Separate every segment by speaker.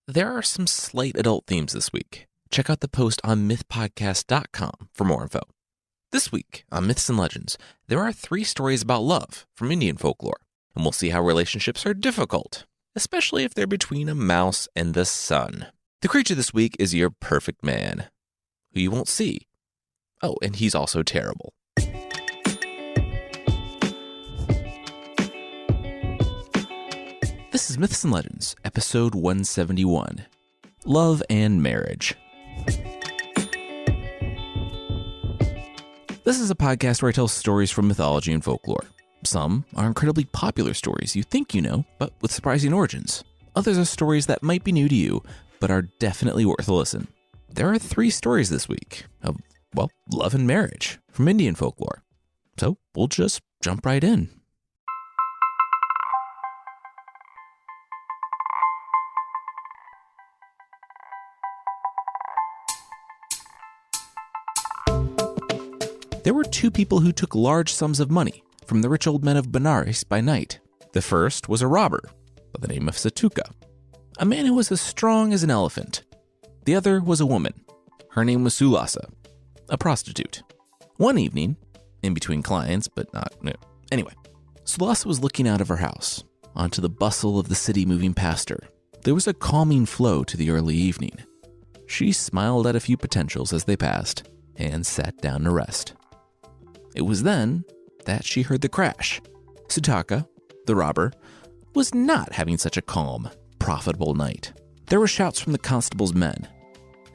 Speaker 1: There are some slight adult themes this week. Check out the post on mythpodcast.com for more info. This week on Myths and Legends, there are 3 stories about love from Indian folklore, and we'll see how relationships are difficult, especially if they're between a mouse and the sun. The creature this week is your perfect man, who you won't see. Oh, and he's also terrible. This is Myths and Legends, episode 171, Love and Marriage. This is a podcast where I tell stories from mythology and folklore. Some are incredibly popular stories you think you know, but with surprising origins. Others are stories that might be new to you, but are definitely worth a listen. There are 3 stories this week of, love and marriage from Indian folklore. So we'll just jump right in. There were 2 people who took large sums of money from the rich old men of Benares by night. The first was a robber by the name of Satuka, a man who was as strong as an elephant. The other was a woman. Her name was Sulasa, a prostitute. One evening, in between clients, but not... Anyway, Sulasa was looking out of her house, onto the bustle of the city moving past her. There was a calming flow to the early evening. She smiled at a few potentials as they passed, and sat down to rest. It was then that she heard the crash. Sutaka, the robber, was not having such a calm, profitable night. There were shouts from the constable's men,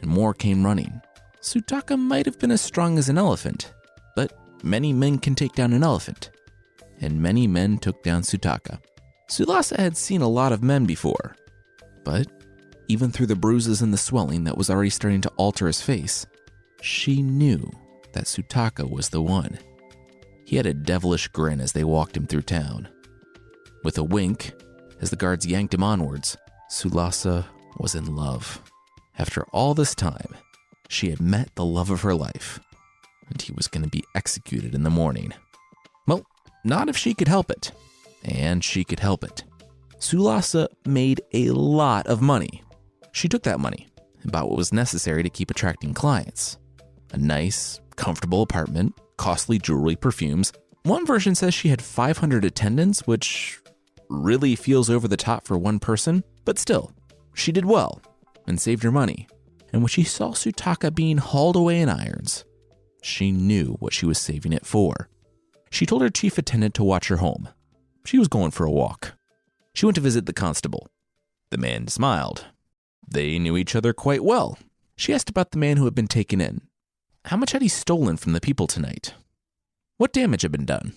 Speaker 1: and more came running. Sutaka might have been as strong as an elephant, but many men can take down an elephant, and many men took down Sutaka. Sulasa had seen a lot of men before, but even through the bruises and the swelling that was already starting to alter his face, she knew that Sutaka was the one. He had a devilish grin as they walked him through town. With a wink, as the guards yanked him onwards, Sulasa was in love. After all this time, she had met the love of her life, and he was going to be executed in the morning. Well, not if she could help it. And she could help it. Sulasa made a lot of money. She took that money and bought what was necessary to keep attracting clients. A nice, comfortable apartment, costly jewelry, perfumes. One version says she had 500 attendants, which really feels over the top for one person, but still, she did well and saved her money. And when she saw Sutaka being hauled away in irons, she knew what she was saving it for. She told her chief attendant to watch her home. She was going for a walk. She went to visit the constable. The man smiled. They knew each other quite well. She asked about the man who had been taken in. How much had he stolen from the people tonight? What damage had been done?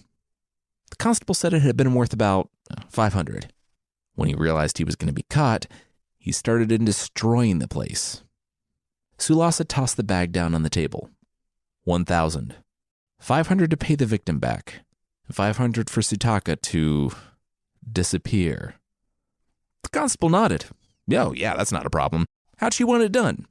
Speaker 1: The constable said it had been worth about 500. When he realized he was going to be caught, he started in destroying the place. Sulasa tossed the bag down on the table. 1,000. 500 to pay the victim back. 500 for Sutaka to disappear. The constable nodded. Oh, yeah, that's not a problem. How'd she want it done?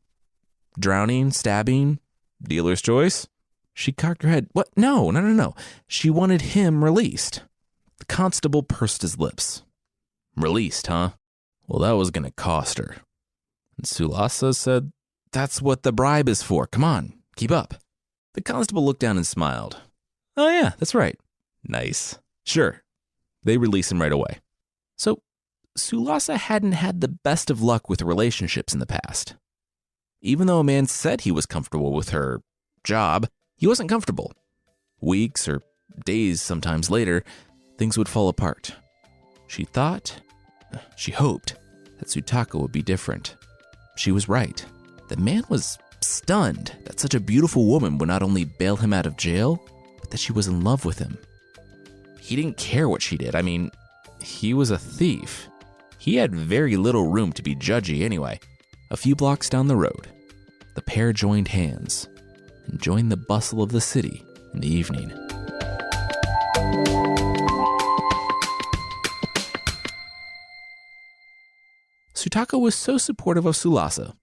Speaker 1: Drowning, stabbing, dealer's choice? She cocked her head. What? No. She wanted him released. The constable pursed his lips. Released, huh? Well, that was going to cost her. And Sulasa said, that's what the bribe is for. Come on, keep up. The constable looked down and smiled. Oh, yeah, that's right. Nice. Sure. They release him right away. So, Sulasa hadn't had the best of luck with relationships in the past. Even though a man said he was comfortable with her job, he wasn't comfortable. Weeks or days sometimes later, things would fall apart. She hoped that Sutaka would be different. She was right. The man was stunned that such a beautiful woman would not only bail him out of jail, but that she was in love with him. He didn't care what she did. I mean, he was a thief. He had very little room to be judgy anyway. A few blocks down the road, the pair joined hands and joined the bustle of the city in the evening. Sutaka was so supportive of Sulasa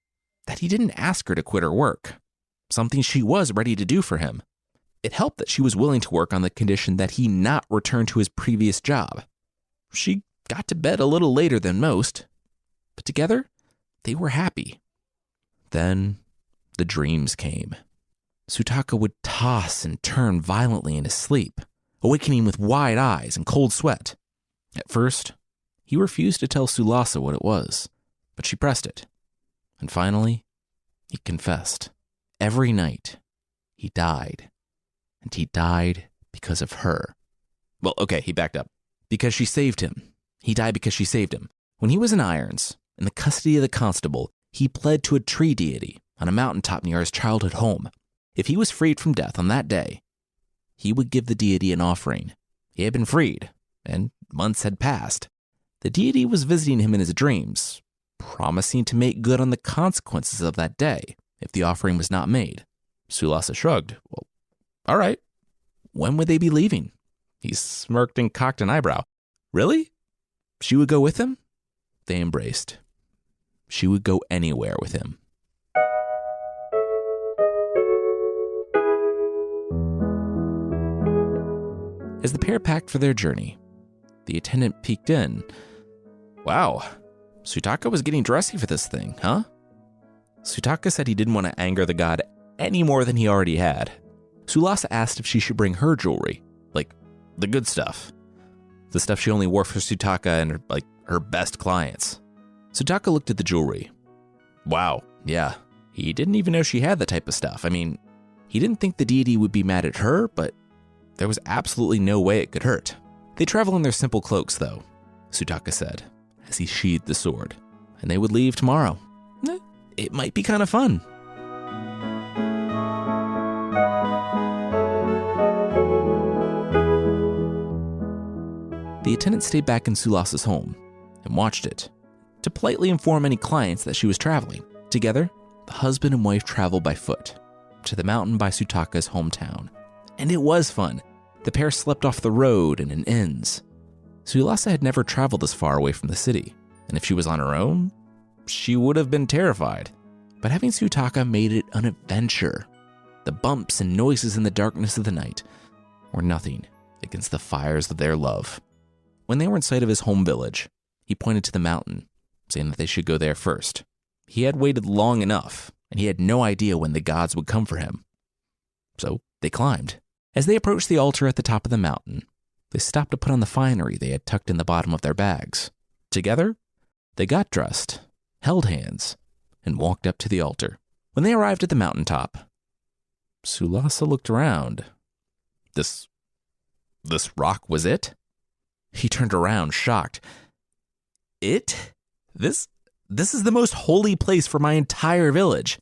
Speaker 1: that he didn't ask her to quit her work, something she was ready to do for him. It helped that she was willing to work on the condition that he not return to his previous job. She got to bed a little later than most, but together, They were happy. Then the dreams came. Sutaka would toss and turn violently in his sleep, awakening with wide eyes and cold sweat. At first, he refused to tell Sulasa what it was, but she pressed it. And finally, he confessed. Every night, he died. And he died because of her. Well, okay, he backed up. Because she saved him. He died because she saved him. When he was in irons, in the custody of the constable, he pled to a tree deity on a mountaintop near his childhood home. If he was freed from death on that day, he would give the deity an offering. He had been freed, and months had passed. The deity was visiting him in his dreams, promising to make good on the consequences of that day if the offering was not made. Sulasa shrugged. Well, all right. When would they be leaving? He smirked and cocked an eyebrow. Really? She would go with him? They embraced. She would go anywhere with him. As the pair packed for their journey, the attendant peeked in. Wow, Sutaka was getting dressy for this thing, huh? Sutaka said he didn't want to anger the god any more than he already had. Sulasa asked if she should bring her jewelry, like the good stuff. The stuff she only wore for Sutaka and her best clients. Sutaka looked at the jewelry. Wow, yeah, he didn't even know she had the type of stuff. I mean, he didn't think the deity would be mad at her, but there was absolutely no way it could hurt. They travel in their simple cloaks, though, Sutaka said, as he sheathed the sword, and they would leave tomorrow. It might be kind of fun. The attendant stayed back in Sulasa's home and watched it to politely inform any clients that she was traveling. Together, the husband and wife traveled by foot to the mountain by Sutaka's hometown. And it was fun. The pair slept off the road and in inns. Sulasa had never traveled this far away from the city, and if she was on her own, she would have been terrified. But having Sutaka made it an adventure. The bumps and noises in the darkness of the night were nothing against the fires of their love. When they were in sight of his home village, he pointed to the mountain, saying that they should go there first. He had waited long enough, and he had no idea when the gods would come for him. So they climbed. As they approached the altar at the top of the mountain, they stopped to put on the finery they had tucked in the bottom of their bags. Together, they got dressed, held hands, and walked up to the altar. When they arrived at the mountaintop, Sulasa looked around. This rock was it? He turned around, shocked. It? This is the most holy place for my entire village.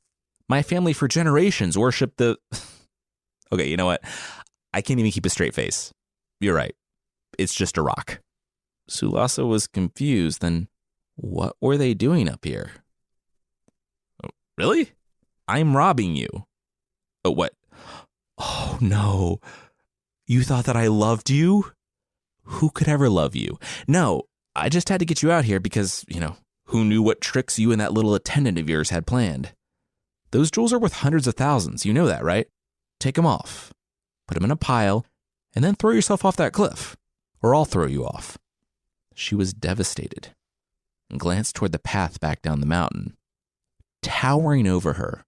Speaker 1: My family for generations worshipped the... Okay, you know what? I can't even keep a straight face. You're right. It's just a rock. Sulasa was confused. Then what were they doing up here? Oh, really? I'm robbing you. Oh, what? Oh, no. You thought that I loved you? Who could ever love you? No, I just had to get you out here because, who knew what tricks you and that little attendant of yours had planned? Those jewels are worth hundreds of thousands. You know that, right? Take them off, put them in a pile, and then throw yourself off that cliff, or I'll throw you off. She was devastated and glanced toward the path back down the mountain. Towering over her,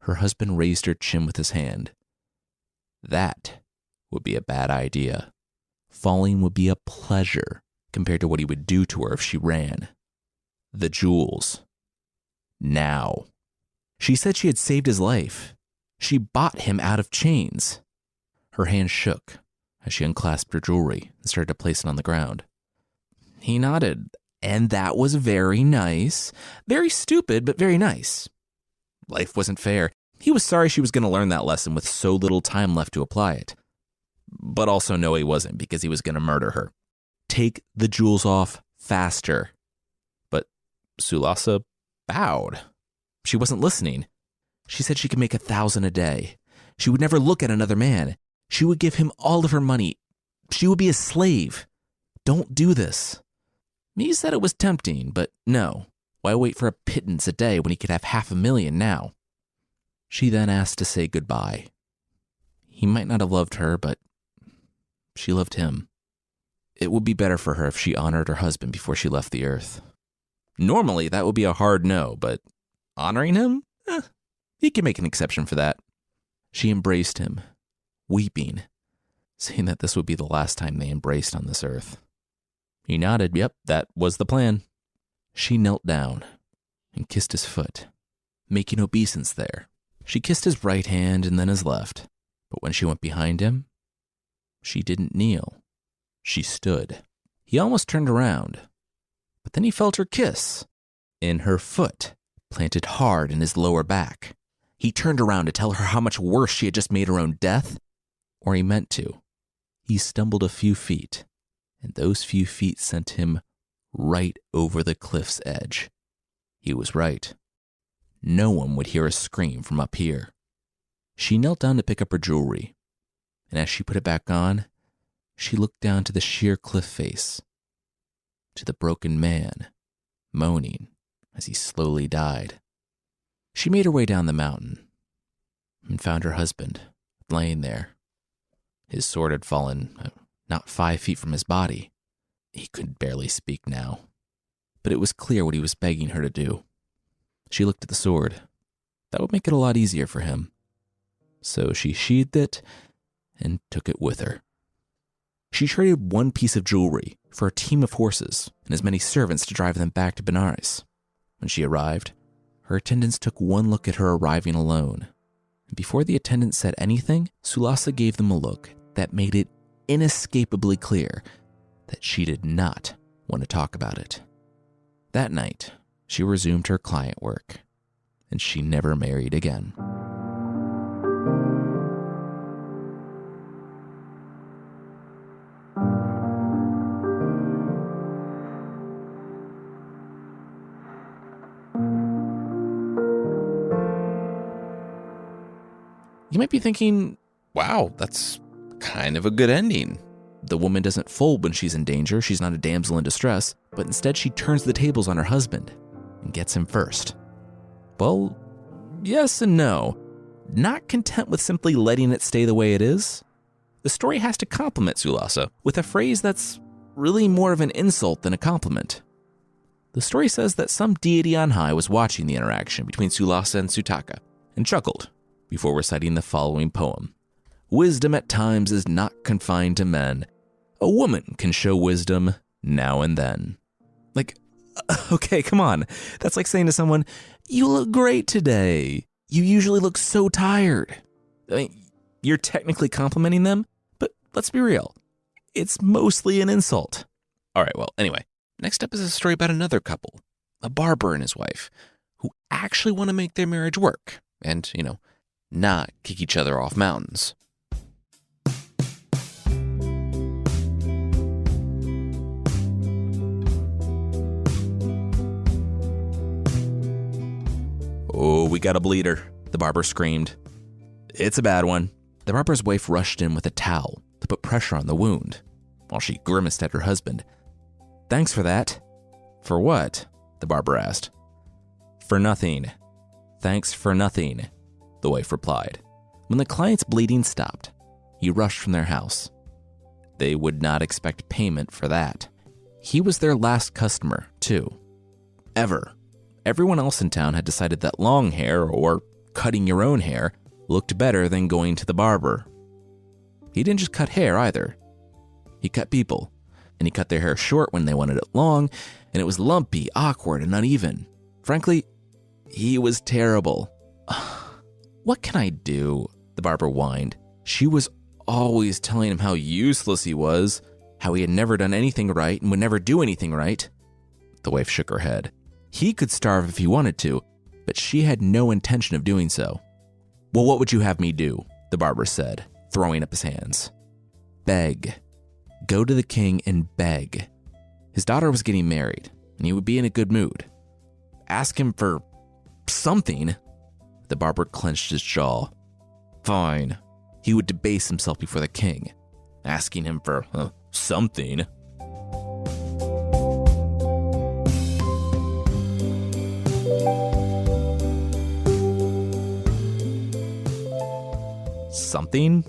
Speaker 1: her husband raised her chin with his hand. That would be a bad idea. Falling would be a pleasure compared to what he would do to her if she ran. The jewels. Now. She said she had saved his life. She bought him out of chains. Her hand shook as she unclasped her jewelry and started to place it on the ground. He nodded, and that was very nice. Very stupid, but very nice. Life wasn't fair. He was sorry she was going to learn that lesson with so little time left to apply it. But also no, he wasn't, because he was going to murder her. Take the jewels off faster. But Sulasa bowed. She wasn't listening. She said she could make 1,000 a day. She would never look at another man. She would give him all of her money. She would be a slave. Don't do this. He said it was tempting, but no. Why wait for a pittance a day when he could have 500,000 now? She then asked to say goodbye. He might not have loved her, but she loved him. It would be better for her if she honored her husband before she left the earth. Normally, that would be a hard no, but honoring him? He can make an exception for that. She embraced him, weeping, saying that this would be the last time they embraced on this earth. He nodded. Yep, that was the plan. She knelt down and kissed his foot, making obeisance there. She kissed his right hand and then his left, but when she went behind him, she didn't kneel. She stood. He almost turned around, but then he felt her kiss in her foot, planted hard in his lower back. He turned around to tell her how much worse she had just made her own death, or he meant to. He stumbled a few feet, and those few feet sent him right over the cliff's edge. He was right. No one would hear a scream from up here. She knelt down to pick up her jewelry, and as she put it back on, she looked down to the sheer cliff face, to the broken man, moaning as he slowly died. She made her way down the mountain and found her husband laying there. His sword had fallen not 5 feet from his body. He could barely speak now, but it was clear what he was begging her to do. She looked at the sword. That would make it a lot easier for him. So she sheathed it and took it with her. She traded one piece of jewelry for a team of horses and as many servants to drive them back to Benares. When she arrived, her attendants took one look at her arriving alone. And before the attendants said anything, Sulasa gave them a look that made it inescapably clear that she did not want to talk about it. That night, she resumed her client work, and she never married again. You might be thinking, wow, that's kind of a good ending. The woman doesn't fold when she's in danger. She's not a damsel in distress, but instead she turns the tables on her husband and gets him first. Well, yes and no. Not content with simply letting it stay the way it is, the story has to compliment Sulasa with a phrase that's really more of an insult than a compliment. The story says that some deity on high was watching the interaction between Sulasa and Sutaka and chuckled before reciting the following poem. Wisdom at times is not confined to men. A woman can show wisdom now and then. Like, okay, come on. That's like saying to someone, you look great today. You usually look so tired. I mean, you're technically complimenting them, but let's be real. It's mostly an insult. All right, well, anyway, next up is a story about another couple, a barber and his wife, who actually want to make their marriage work and, not kick each other off mountains. Oh, we got a bleeder, the barber screamed. It's a bad one. The barber's wife rushed in with a towel to put pressure on the wound, while she grimaced at her husband. Thanks for that. For what? The barber asked. For nothing. Thanks for nothing, the wife replied. When the client's bleeding stopped, he rushed from their house. They would not expect payment for that. He was their last customer, too. Ever. Everyone else in town had decided that long hair, or cutting your own hair, looked better than going to the barber. He didn't just cut hair either. He cut people, and he cut their hair short when they wanted it long, and it was lumpy, awkward, and uneven. Frankly, he was terrible. What can I do? The barber whined. She was always telling him how useless he was, how he had never done anything right and would never do anything right. The wife shook her head. He could starve if he wanted to, but she had no intention of doing so. Well, what would you have me do? The barber said, throwing up his hands. Beg. Go to the king and beg. His daughter was getting married, and he would be in a good mood. Ask him for something. The barber clenched his jaw. Fine. He would debase himself before the king, asking him for something. Something?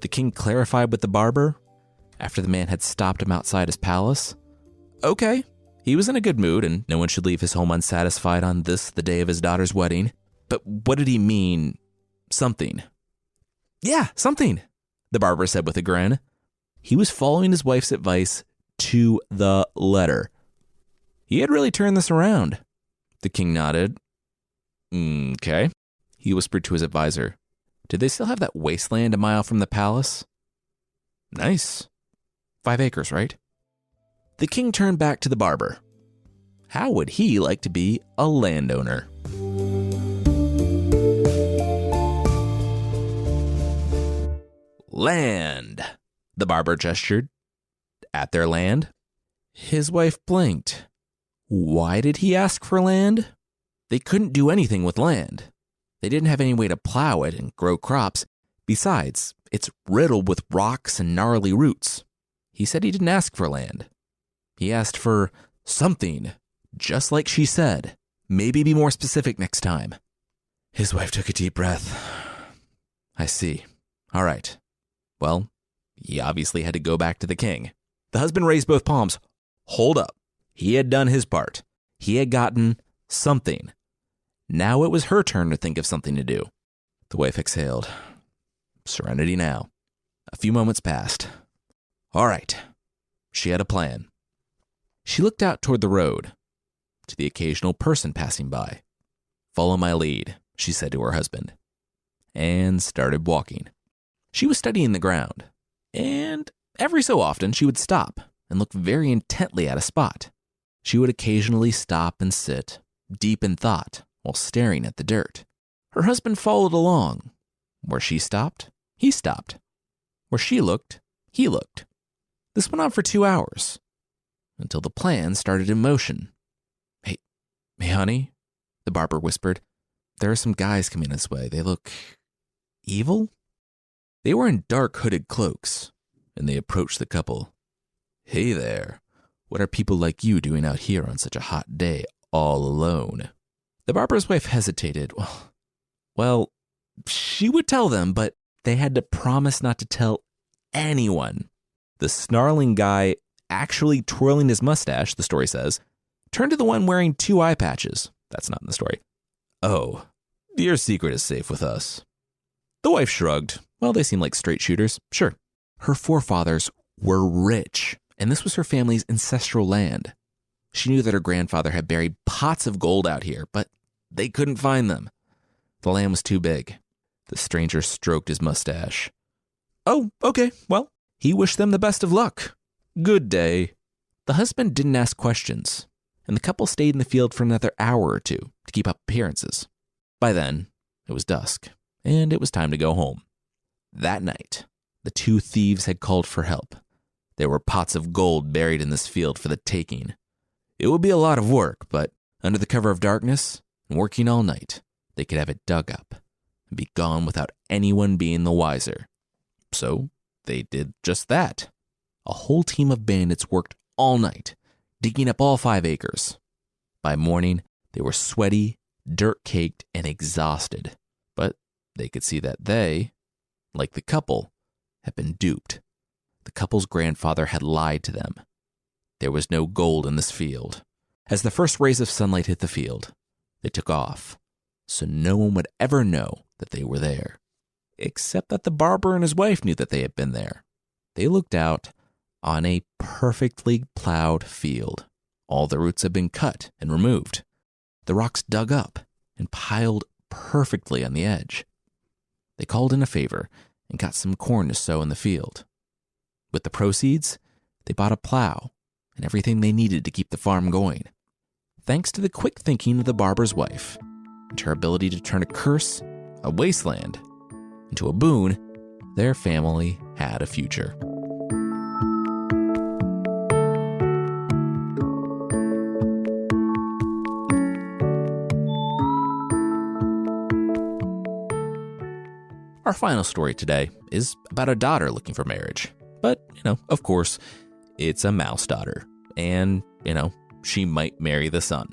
Speaker 1: The king clarified with the barber, after the man had stopped him outside his palace. Okay, He was in a good mood, and no one should leave his home unsatisfied on this, the day of his daughter's wedding. But what did he mean, something? Yeah, something, the barber said with a grin. He was following his wife's advice to the letter. He had really turned this around. The king nodded. Okay. He whispered to his advisor. Did they still have that wasteland a mile from the palace? Nice. 5 acres, right? The king turned back to the barber. How would he like to be a landowner? Land, the barber gestured. At their land? His wife blinked. Why did he ask for land? They couldn't do anything with land. They didn't have any way to plow it and grow crops. Besides, it's riddled with rocks and gnarly roots. He said he didn't ask for land. He asked for something, just like she said. Maybe be more specific next time. His wife took a deep breath. I see. All right. Well, he obviously had to go back to the king. The husband raised both palms. Hold up. He had done his part. He had gotten something. Now it was her turn to think of something to do. The wife exhaled. Serenity now. A few moments passed. All right. She had a plan. She looked out toward the road, to the occasional person passing by. Follow my lead, she said to her husband, and started walking. She was studying the ground, and every so often she would stop and look very intently at a spot. She would occasionally stop and sit, deep in thought, while staring at the dirt. Her husband followed along. Where she stopped, he stopped. Where she looked, he looked. This went on for 2 hours, until the plan started in motion. Hey, honey, the barber whispered. There are some guys coming this way. They look evil? They were in dark hooded cloaks, and they approached the couple. Hey there, what are people like you doing out here on such a hot day, all alone? The barber's wife hesitated. Well, she would tell them, but they had to promise not to tell anyone. The snarling guy, actually twirling his mustache, the story says, turned to the one wearing 2 eye patches. That's not in the story. Oh, your secret is safe with us. The wife shrugged. Well, they seem like straight shooters. Sure. Her forefathers were rich, and this was her family's ancestral land. She knew that her grandfather had buried pots of gold out here, but they couldn't find them. The land was too big. The stranger stroked his mustache. Oh, okay, well, he wished them the best of luck. Good day. The husband didn't ask questions, and the couple stayed in the field for another hour or two to keep up appearances. By then, it was dusk, and it was time to go home. That night, the 2 thieves had called for help. There were pots of gold buried in this field for the taking. It would be a lot of work, but under the cover of darkness and working all night, they could have it dug up and be gone without anyone being the wiser. So they did just that. A whole team of bandits worked all night, digging up all 5 acres. By morning, they were sweaty, dirt-caked, and exhausted. But they could see that they, like the couple, had been duped. The couple's grandfather had lied to them. There was no gold in this field. As the first rays of sunlight hit the field, they took off, so no one would ever know that they were there. Except that the barber and his wife knew that they had been there. They looked out on a perfectly plowed field. All the roots had been cut and removed. The rocks dug up and piled perfectly on the edge. They called in a favor and got some corn to sow in the field. With the proceeds, they bought a plow and everything they needed to keep the farm going. Thanks to the quick thinking of the barber's wife and her ability to turn a curse, a wasteland, into a boon, their family had a future. Our final story today is about a daughter looking for marriage. But, of course, it's a mouse daughter. And, she might marry the son.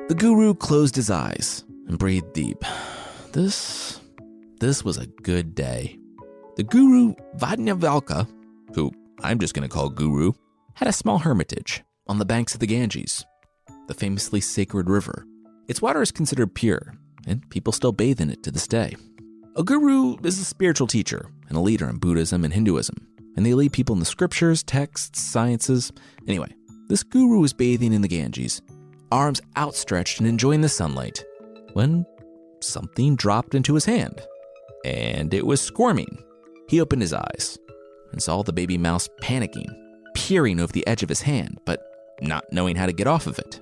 Speaker 1: The guru closed his eyes and breathed deep. This this was a good day. The guru Vajnavalka, who I'm just going to call Guru, had a small hermitage on the banks of the Ganges, the famously sacred river. Its water is considered pure, and people still bathe in it to this day. A guru is a spiritual teacher and a leader in Buddhism and Hinduism, and they lead people in the scriptures, texts, sciences. Anyway, this guru was bathing in the Ganges, arms outstretched and enjoying the sunlight, when something dropped into his hand, and it was squirming. He opened his eyes and saw the baby mouse panicking, peering over the edge of his hand, but not knowing how to get off of it.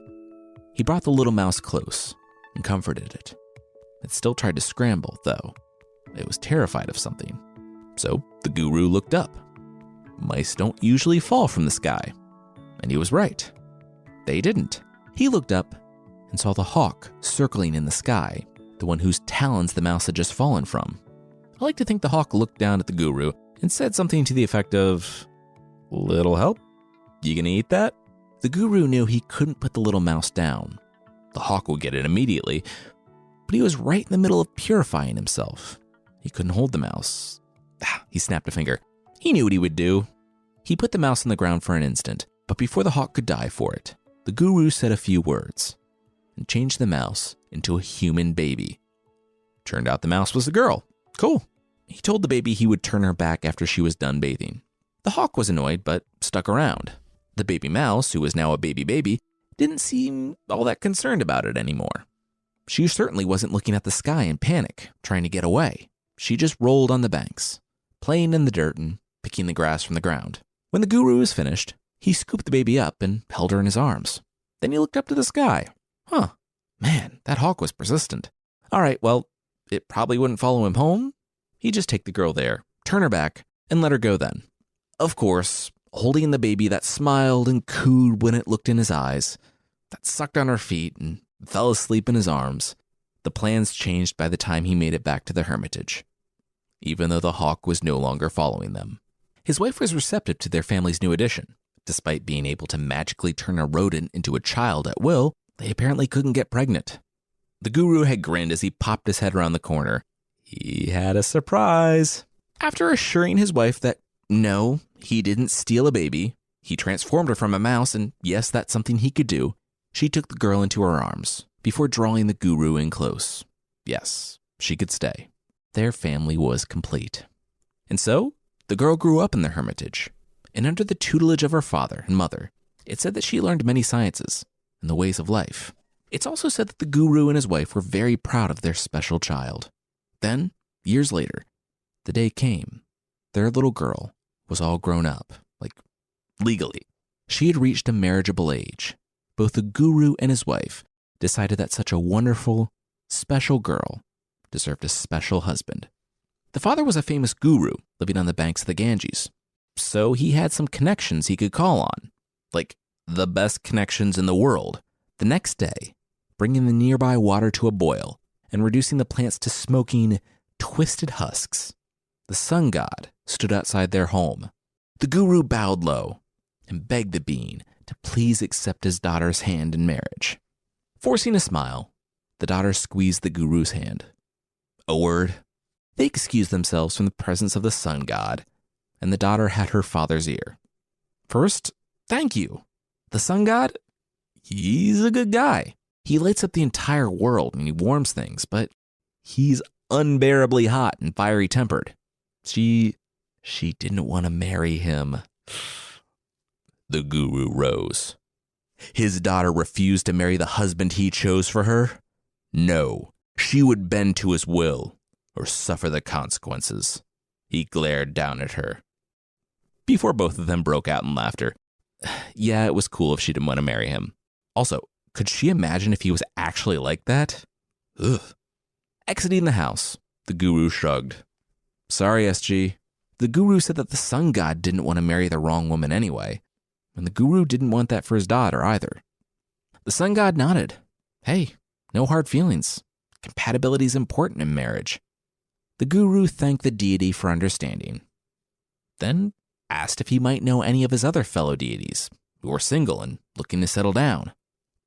Speaker 1: He brought the little mouse close and comforted it. It still tried to scramble, though. It was terrified of something. So the guru looked up. Mice don't usually fall from the sky. And he was right. They didn't. He looked up and saw the hawk circling in the sky, the one whose talons the mouse had just fallen from. I like to think the hawk looked down at the guru and said something to the effect of, "Little help? You gonna eat that?" The guru knew he couldn't put the little mouse down. The hawk would get it immediately, but he was right in the middle of purifying himself. He couldn't hold the mouse. He snapped a finger. He knew what he would do. He put the mouse on the ground for an instant, but before the hawk could die for it, the guru said a few words and changed the mouse into a human baby. Turned out the mouse was a girl. Cool. He told the baby he would turn her back after she was done bathing. The hawk was annoyed, but stuck around. The baby mouse, who was now a baby, didn't seem all that concerned about it anymore. She certainly wasn't looking at the sky in panic, trying to get away. She just rolled on the banks, playing in the dirt and picking the grass from the ground. When the guru was finished, he scooped the baby up and held her in his arms. Then he looked up to the sky. Man, that hawk was persistent. All right, well, it probably wouldn't follow him home. He'd just take the girl there, turn her back, and let her go then. Of course, holding the baby that smiled and cooed when it looked in his eyes, that sucked on her feet and fell asleep in his arms, the plans changed by the time he made it back to the hermitage, even though the hawk was no longer following them. His wife was receptive to their family's new addition. Despite being able to magically turn a rodent into a child at will, they apparently couldn't get pregnant. The guru had grinned as he popped his head around the corner. He had a surprise. After assuring his wife that no, he didn't steal a baby, he transformed her from a mouse, and yes, that's something he could do, she took the girl into her arms before drawing the guru in close. Yes, she could stay. Their family was complete. And so, the girl grew up in the hermitage, and under the tutelage of her father and mother, it said that she learned many sciences and the ways of life. It's also said that the guru and his wife were very proud of their special child. Then, years later, the day came. Their little girl was all grown up, like legally. She had reached a marriageable age. Both the guru and his wife decided that such a wonderful, special girl deserved a special husband. The father was a famous guru living on the banks of the Ganges, so he had some connections he could call on, like the best connections in the world. The next day, bringing the nearby water to a boil and reducing the plants to smoking, twisted husks, the sun god stood outside their home. The guru bowed low and begged the being to please accept his daughter's hand in marriage. Forcing a smile, the daughter squeezed the guru's hand. A word. They excused themselves from the presence of the sun god, and the daughter had her father's ear. First, thank you. The sun god, he's a good guy. He lights up the entire world and he warms things, but he's unbearably hot and fiery tempered. She didn't want to marry him. The guru rose. His daughter refused to marry the husband he chose for her? No, she would bend to his will or suffer the consequences. He glared down at her. Before both of them broke out in laughter. Yeah, it was cool if she didn't want to marry him. Also, could she imagine if he was actually like that? Ugh. Exiting the house, the guru shrugged. Sorry, SG. The guru said that the sun god didn't want to marry the wrong woman anyway, and the guru didn't want that for his daughter either. The sun god nodded. Hey, no hard feelings. Compatibility is important in marriage. The guru thanked the deity for understanding, then asked if he might know any of his other fellow deities who were single and looking to settle down.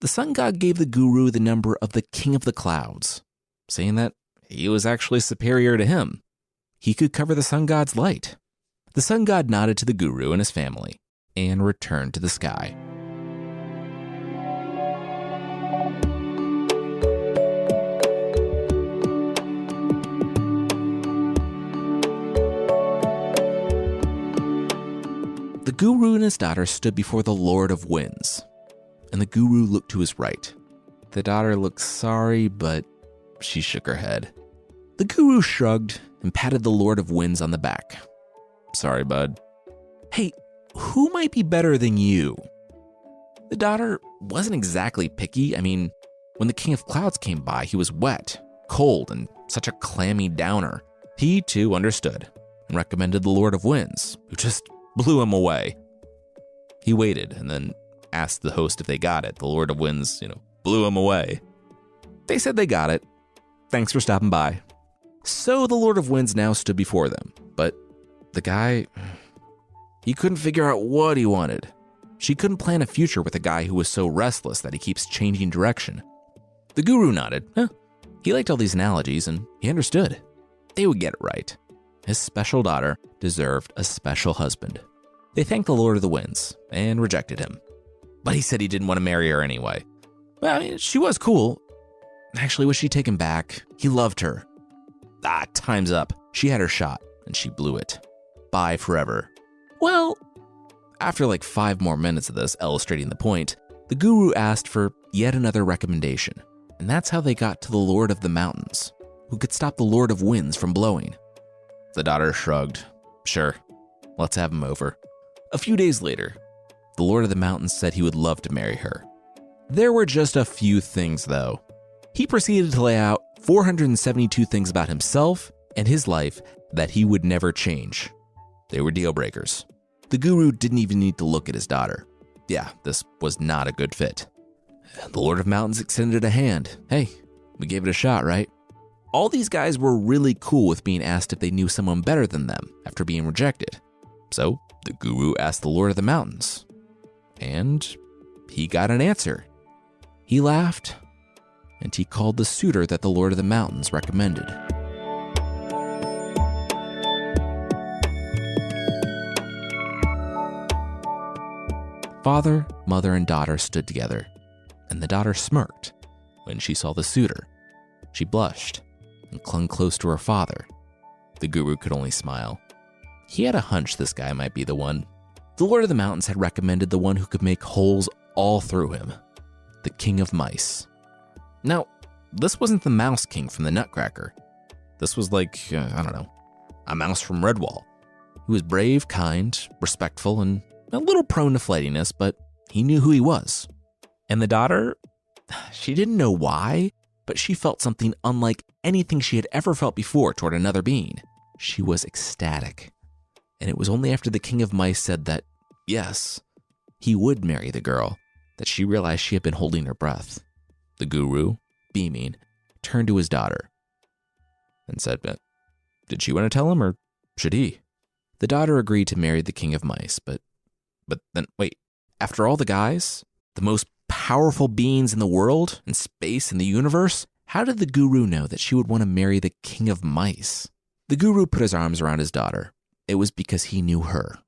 Speaker 1: The sun god gave the guru the number of the king of the clouds, saying that he was actually superior to him. He could cover the sun god's light. The sun god nodded to the guru and his family and returned to the sky. The guru and his daughter stood before the Lord of Winds, and the guru looked to his right. The daughter looked sorry, but she shook her head. The guru shrugged and patted the Lord of Winds on the back. Sorry, bud. Hey, who might be better than you? The daughter wasn't exactly picky. I mean, when the King of Clouds came by, he was wet, cold, and such a clammy downer. He, too, understood and recommended the Lord of Winds, who just blew him away. He waited and then asked the host if they got it. The Lord of Winds, blew him away. They said they got it. Thanks for stopping by. So the Lord of Winds now stood before them, but the guy, he couldn't figure out what he wanted. She couldn't plan a future with a guy who was so restless that he keeps changing direction. The guru nodded. He liked all these analogies and he understood. They would get it right. His special daughter deserved a special husband. They thanked the Lord of the Winds and rejected him. But he said he didn't want to marry her anyway. Well, she was cool. Actually, was she taken back? He loved her. Time's up. She had her shot and she blew it. Bye forever. Well, after like 5 more minutes of this illustrating the point, the guru asked for yet another recommendation. And that's how they got to the Lord of the Mountains, who could stop the Lord of Winds from blowing. The daughter shrugged. Sure, let's have him over. A few days later, the Lord of the Mountains said he would love to marry her. There were just a few things, though. He proceeded to lay out 472 things about himself and his life that he would never change. They were deal breakers. The guru didn't even need to look at his daughter. Yeah, this was not a good fit. The Lord of Mountains extended a hand. Hey, we gave it a shot, right? All these guys were really cool with being asked if they knew someone better than them after being rejected. So the guru asked the Lord of the Mountains, and he got an answer. He laughed, and he called the suitor that the Lord of the Mountains recommended. Father, mother, and daughter stood together, and the daughter smirked when she saw the suitor. She blushed and clung close to her father. The guru could only smile. He had a hunch this guy might be the one. The Lord of the Mountains had recommended the one who could make holes all through him, the King of Mice. Now, this wasn't the Mouse King from the Nutcracker. This was like, a mouse from Redwall. He was brave, kind, respectful, and a little prone to flightiness, but he knew who he was. And the daughter, she didn't know why, but she felt something unlike anything she had ever felt before toward another being. She was ecstatic. And it was only after the King of Mice said that, yes, he would marry the girl, that she realized she had been holding her breath. The guru, beaming, turned to his daughter and said, did she want to tell him or should he? The daughter agreed to marry the King of Mice, but then, wait, after all the guys, the most powerful beings in the world, in space, in the universe, how did the guru know that she would want to marry the King of Mice? The guru put his arms around his daughter. It was because he knew her,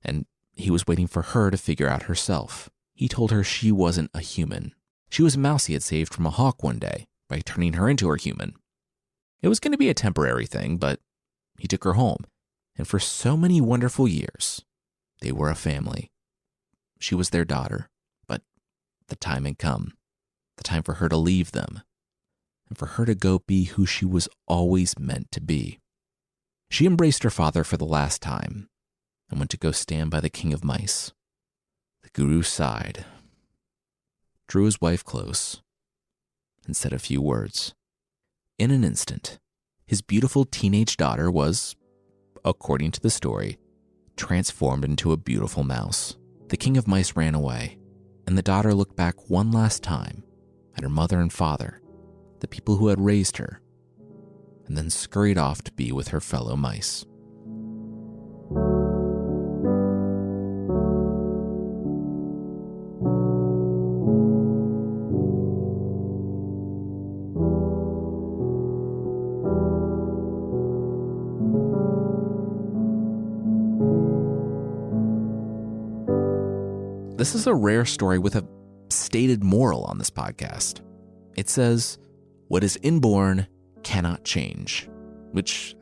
Speaker 1: and he was waiting for her to figure out herself. He told her she wasn't a human. She was a mouse he had saved from a hawk one day by turning her into a human. It was going to be a temporary thing, but he took her home, and for so many wonderful years, they were a family. She was their daughter, but the time had come, the time for her to leave them, and for her to go be who she was always meant to be. She embraced her father for the last time and went to go stand by the King of Mice. The guru sighed, drew his wife close, and said a few words. In an instant, his beautiful teenage daughter was, according to the story, transformed into a beautiful mouse. The King of Mice ran away, and the daughter looked back one last time at her mother and father, the people who had raised her, and then scurried off to be with her fellow mice. this is a rare story with a stated moral on this podcast. It says, "What is inborn cannot change," which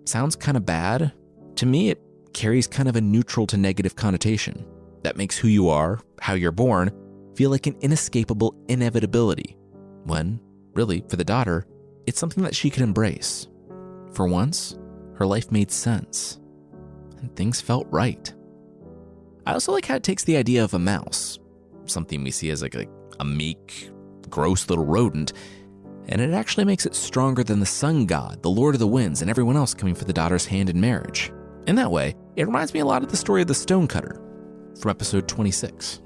Speaker 1: sounds kind of bad. To me, it carries kind of a neutral to negative connotation that makes who you are, how you're born, feel like an inescapable inevitability, when, really, for the daughter, it's something that she could embrace. For once, her life made sense, and things felt right. I also like how it takes the idea of a mouse, something we see as like a meek, gross little rodent, and it actually makes it stronger than the sun god, the Lord of the Winds, and everyone else coming for the daughter's hand in marriage. In that way, it reminds me a lot of the story of the stonecutter from episode 26.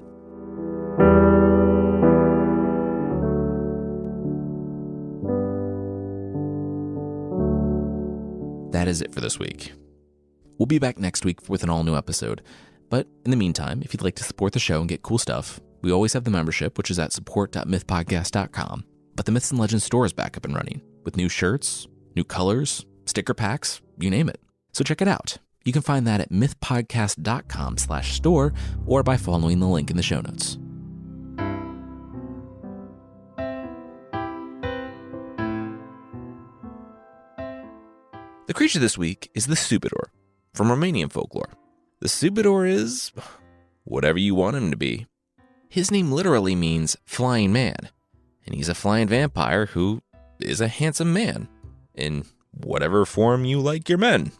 Speaker 1: That is it for this week. We'll be back next week with an all-new episode. But in the meantime, if you'd like to support the show and get cool stuff, we always have the membership, which is at support.mythpodcast.com. But the Myths and Legends store is back up and running with new shirts, new colors, sticker packs, you name it. So check it out. You can find that at mythpodcast.com/store or by following the link in the show notes. The creature this week is the Subidor from Romanian folklore. The Subidor is whatever you want him to be. His name literally means flying man, and he's a flying vampire who is a handsome man in whatever form you like your men.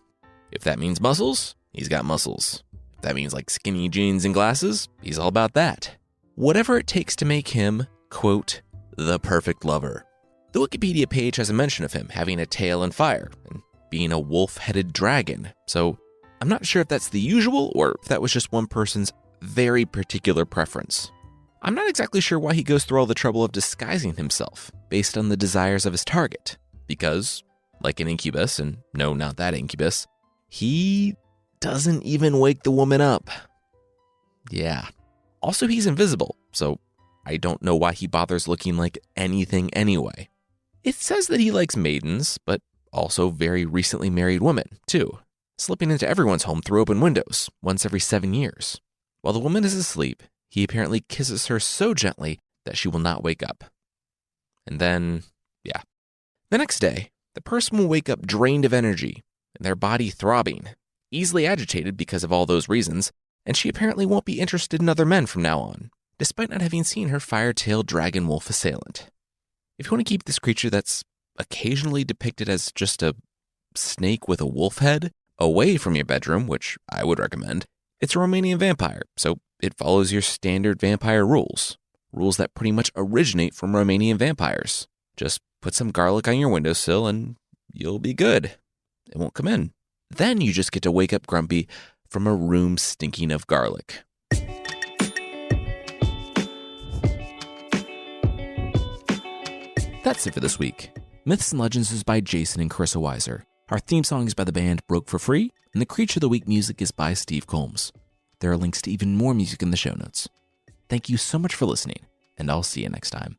Speaker 1: If that means muscles, he's got muscles. If that means like skinny jeans and glasses, he's all about that. Whatever it takes to make him, quote, the perfect lover. The Wikipedia page has a mention of him having a tail and fire and being a wolf-headed dragon, so I'm not sure if that's the usual or if that was just one person's very particular preference. I'm not exactly sure why he goes through all the trouble of disguising himself based on the desires of his target, because, like an incubus, and no, not that incubus, he doesn't even wake the woman up. Yeah. Also, he's invisible, so I don't know why he bothers looking like anything anyway. It says that he likes maidens, but also very recently married women, too, slipping into everyone's home through open windows once every 7 years. While the woman is asleep, he apparently kisses her so gently that she will not wake up. And then, the next day, the person will wake up drained of energy and their body throbbing, easily agitated because of all those reasons, and she apparently won't be interested in other men from now on, despite not having seen her fire-tailed dragon wolf assailant. If you want to keep this creature that's occasionally depicted as just a snake with a wolf head away from your bedroom, which I would recommend, it's a Romanian vampire, so it follows your standard vampire rules that pretty much originate from Romanian vampires. Just put some garlic on your windowsill and you'll be good. It won't come in. Then you just get to wake up grumpy from a room stinking of garlic. That's it for this week. Myths and Legends is by Jason and Carissa Weiser. Our theme song is by the band Broke for Free, and the Creature of the Week music is by Steve Combs. There are links to even more music in the show notes. Thank you so much for listening, and I'll see you next time.